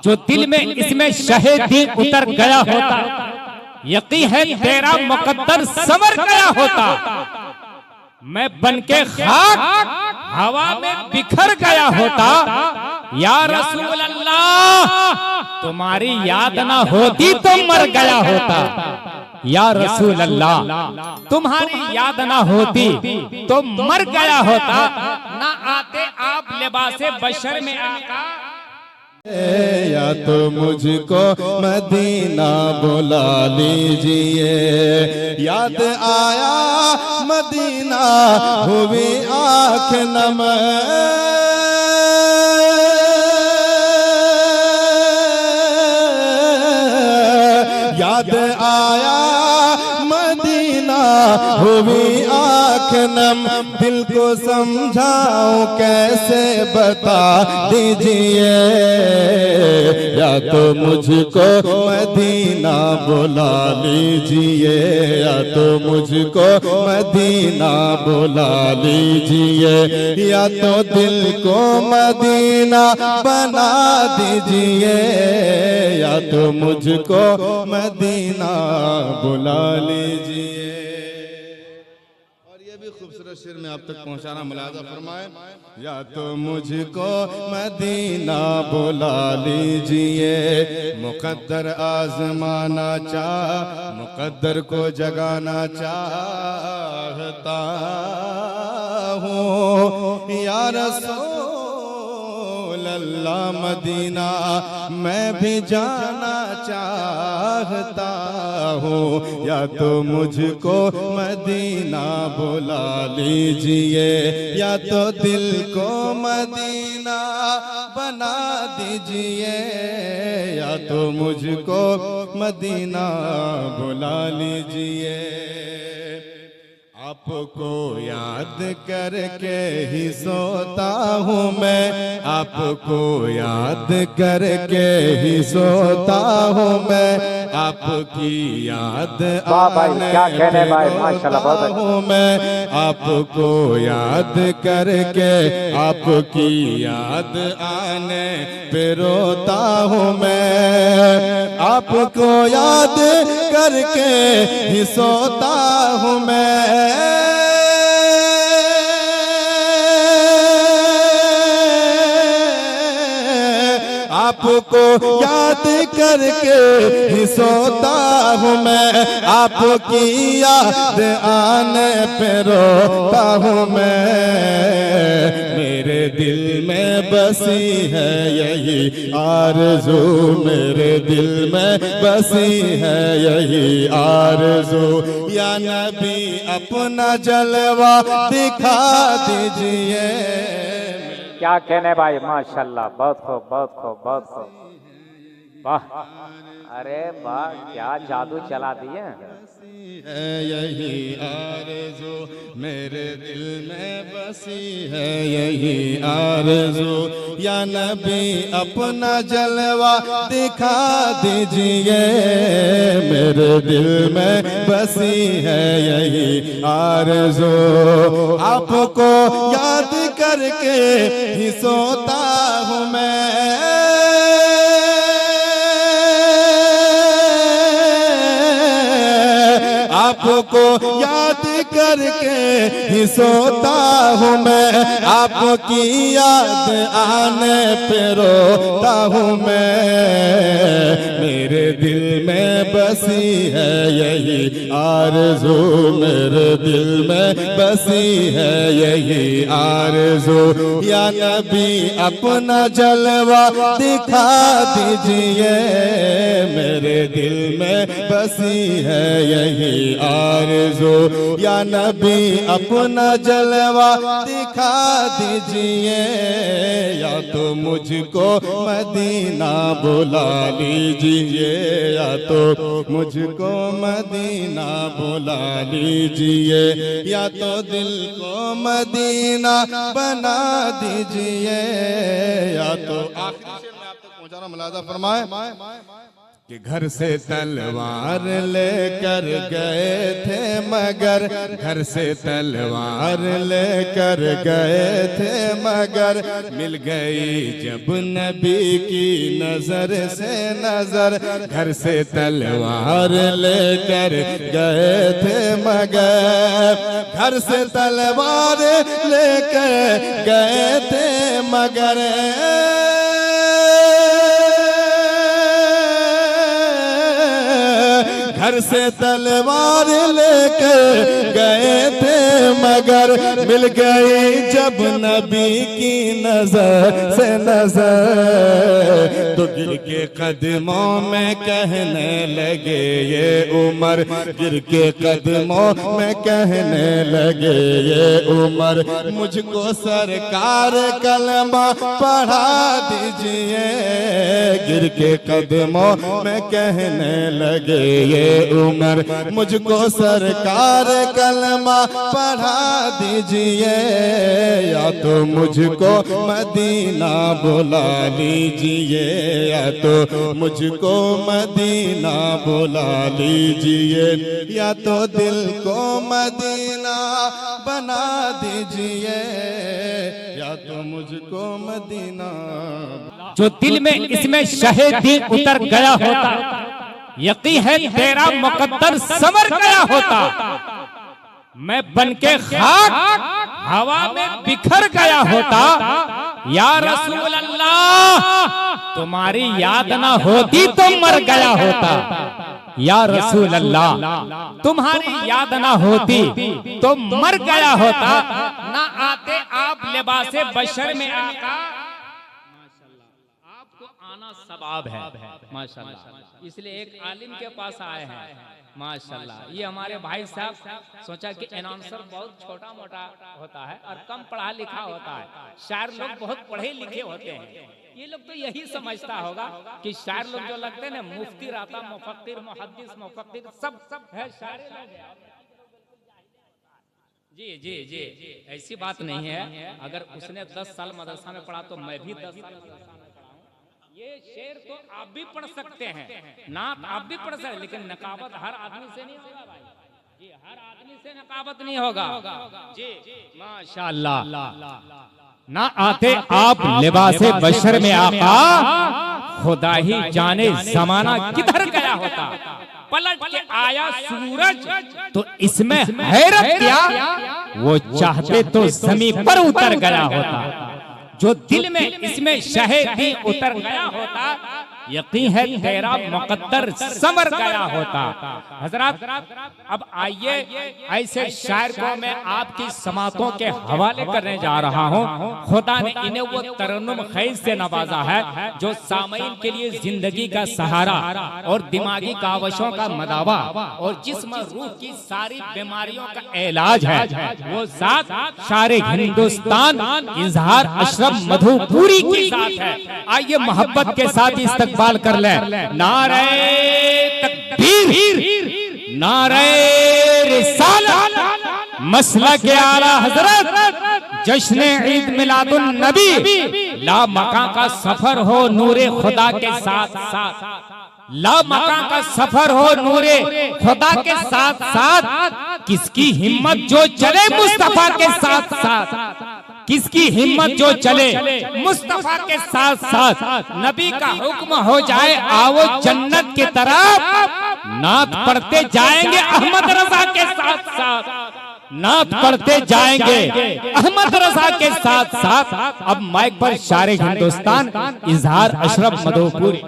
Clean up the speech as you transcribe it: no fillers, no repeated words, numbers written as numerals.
जो दिल में इसमें शहीदी उतर गया होता, यकीन है तेरा मुकद्दर संवर गया होता। मैं बनके खाक हवा में बिखर गया होता। या रसूल अल्लाह, तुम्हारी याद ना होती तो मर गया होता। या रसूल अल्लाह, तुम्हारी याद ना होती तो मर गया होता। ना आते आप लिबासे बशर में आका। या तो मुझको मदीना बुला लीजिए, याद आया मदीना हुई आँख नम। याद आया मदीना हुई आँख नम। दिल को समझाऊं कैसे बता दीजिए, या तो मुझको मदीना बुला लीजिए, या तो मुझको मदीना बुला लीजिए, या तो दिल को मदीना बना दीजिए, या तो मुझको मदीना बुला लीजिए। खूबसूरत शेर में आप तक पहुंचाना मुलाजा फरमाए। या तो मुझको मदीना बुला लीजिए, मुकद्दर आजमाना चाह, मुकद्दर को जगाना चाहता हूँ। या रसूल अल्लाह, मदीना मैं भी जाना चाहता हूँ। या तो मुझको मदीना बुला लीजिए, या तो दिल को मदीना बना दीजिए, या तो मुझको मदीना बुला लीजिए। आपको याद करके ही सोता हूँ मैं, आपको याद करके ही सोता हूँ मैं, आपकी याद आने पे रोता हूँ मैं, आपको याद करके आपकी याद आने पे रोता हूँ मैं, आपको याद करके ही सोता हूँ मैं। आपको याद करके ही सोता हूँ मैं, आपकी याद आने पे रोता हूँ मैं। मेरे दिल में बसी है यही आरज़ू, मेरे दिल में बसी है यही आरज़ू। या नबी अपना जलवा दिखा दीजिए। क्या कहने भाई, माशाल्लाह, बहुत खूब, बहुत खूब, बहुत खूब, वाह, अरे वाह, क्या जादू चला दिए। यही आरज़ू मेरे दिल में बसी है यही आरज़ू। या नबी अपना जलवा दिखा दीजिए, मेरे दिल में बसी है यही आरज़ू। आपको याद करके ही सोता हूँ मैं, आपको याद करके ही सोता हूँ मैं, आपकी याद आने पे रोता हूँ मैं। मेरे दिल में बसी है यही आरज़ू, मेरे दिल में बसी है यही आरज़ू। या नबी अपना जलवा दिखा दीजिए, मेरे दिल में बसी है यही आरज़ू। या नबी अपना जलवा दिखा दीजिए, या तो मुझको मदीना बुला लीजिए, या तो मुझको मदीना बुला लीजिए, या तो दिल को मदीना बना दीजिए, या तो आखिरी शेर में आप तक पहुंचाना मुलाजा फरमाए। कि घर से तलवार लेकर गए थे मगर, घर से तलवार लेकर गए थे मगर, मिल गई जब नबी की नजर से नजर। घर से तलवार लेकर गए थे मगर, घर से तलवार लेकर गए थे मगर, घर से तलवार लेकर गए थे मगर, मिल गई जब नबी की नजर से नजर। तो गिर के कदमों में कहने लगे ये उमर, गिर के कदमों में कहने लगे ये उमर, मुझको सरकार कलमा पढ़ा दीजिए। गिर के कदमों में कहने लगे ये उमर, मुझको सरकार कलमा पढ़ा दीजिए, या तो मुझको मदीना बुला लीजिए, या तो मुझको मदीना बुला लीजिए, या तो दिल को मदीना बना दीजिए, या तो मुझको मदीना। जो दिल में इसमें शहीदी उतर गया होता, यकीन है तेरा मुकद्दर संवर गया होता। मैं बनके खाक हवा में बिखर गया होता। या रसूल अल्लाह तुम्हारी याद ना होती तो मर गया होता। या रसूल अल्लाह तुम्हारी याद ना होती तो मर गया होता। ना आते आप लिबासे बशर में आका, आपको आना सवाब है माशाल्लाह। इसलिए एक आलिम के पास आए हैं माशाल्लाह। ये हमारे भाई साहब सोचा कि अनाउंसर बहुत छोटा मोटा होता है और कम पढ़ा लिखा होता है, शायर लोग बहुत पढ़े लिखे होते हैं। ये लोग तो यही समझता होगा कि शायर लोग जो लगते हैं ना, मुफ्ती राता मुफक्किर मुहद्दिस मुफक्किर सब है शायर लोग। जी जी जी ऐसी बात नहीं है। अगर उसने 10 साल मदरसा में पढ़ा तो मैं भी 10 साल मदरसा में पढ़ा हूं। ये शेर तो आप भी पढ़ सकते हैं, नात आप भी पढ़ सकते हैं, लेकिन नकाबत हर आदमी से नहीं होगा भाई जी, हर आदमी से नकाबत नहीं होगा जी माशाअल्लाह। ना आते आप लिबासे बशर में आका, खुदा ही जाने जमाना किधर गया होता। पलट के आया सूरज तो इसमें हैरत क्या, वो चाहते तो जमीन पर उतर गया होता। जो दिल में इसमें शहीदी उतर गया होता, यकीन है तेरा मुकद्दर संवर गया होता। हजरत अब आइए ऐसे शायर को मैं आपकी समातों के हवाले करने जा रहा हूँ। खुदा ने इन्हें वो तरन्नुम खैज से नवाजा है जो सामईन के लिए जिंदगी का सहारा और दिमागी कावशों का मदावा और जिस्म रूह की सारी बीमारियों का इलाज है। वो साथ सारे हिंदुस्तान इजहार अशरफ मधुपुरी के साथ है। आइए मोहब्बत के साथ इस्तकबाल कर ले। नारे तकबीर, नारे रिसालत, मसला के आला हजरत, जश्न ईद मिलादुन नबी, ला मकां का सफर हो नूरे खुदा के साथ साथ, ला मकां का सफर हो नूरे खुदा के साथ साथ। किसकी हिम्मत जो चले मुस्तफा के साथ साथ, किसकी हिम्मत जो चले मुस्तफा के साथ साथ। नबी का हुक्म हो जाए आओ जन्नत की तरफ, नात पढ़ते जाएंगे अहमद रजा के साथ साथ, नात पढ़ते जाएंगे अहमद रजा के साथ साथ। अब माइक पर शायर हिंदुस्तान इजहार अशरफ मधुपुरी।